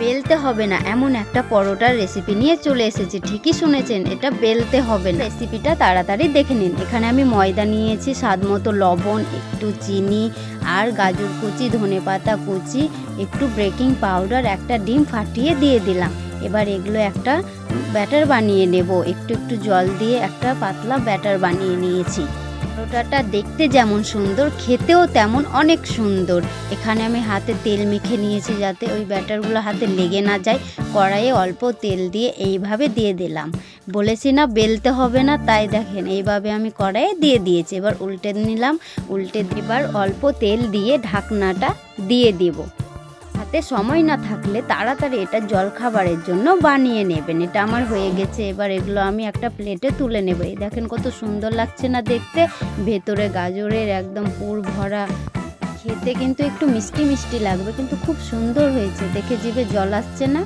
বেলতে হবে না এমন একটা পরোটার রেসিপি নিয়ে চলে এসেছি। ঠিকই শুনেছেন, এটা বেলতে হবে না। রেসিপিটা তাড়াতাড়ি দেখে নিন। এখানে আমি ময়দা নিয়েছি, স্বাদ মতো লবণ, একটু চিনি আর গাজর কুচি, ধনেপাতা কুচি, একটু বেকিং পাউডার, একটা ডিম ফাটিয়ে দিয়ে দিলাম। এবার এগুলো একটা ব্যাটার বানিয়ে নেব। একটু একটু জল দিয়ে একটা পাতলা ব্যাটার বানিয়ে নিয়েছি। পরোটাটা দেখতে যেমন সুন্দর, খেতেও তেমন অনেক সুন্দর। এখানে আমি হাতে তেল মেখে নিয়েছি যাতে ওই ব্যাটারগুলো হাতে লেগে না যায়। কড়াইয়ে অল্প তেল দিয়ে এইভাবে দিয়ে দিলাম। বলেছি না বেলতে হবে না, তাই দেখেন এইভাবে আমি কড়াইয়ে দিয়ে দিয়েছি। এবার উল্টে নিলাম। এবার অল্প তেল দিয়ে ঢাকনাটা দিয়ে দিব। হাতে সময় না থাকলে তাড়াতাড়ি এটা জলখাবারের জন্য বানিয়ে নেবেন। এটা আমার হয়ে গেছে। এবার এগুলো আমি একটা প্লেটে তুলে নেব। এই দেখেন কত সুন্দর লাগছে না দেখতে, ভেতরে গাজরের একদম পুর ভরা। খেতে কিন্তু একটু মিষ্টি মিষ্টি লাগবে, কিন্তু খুব সুন্দর হয়েছে, দেখে জিভে জল আসছে না।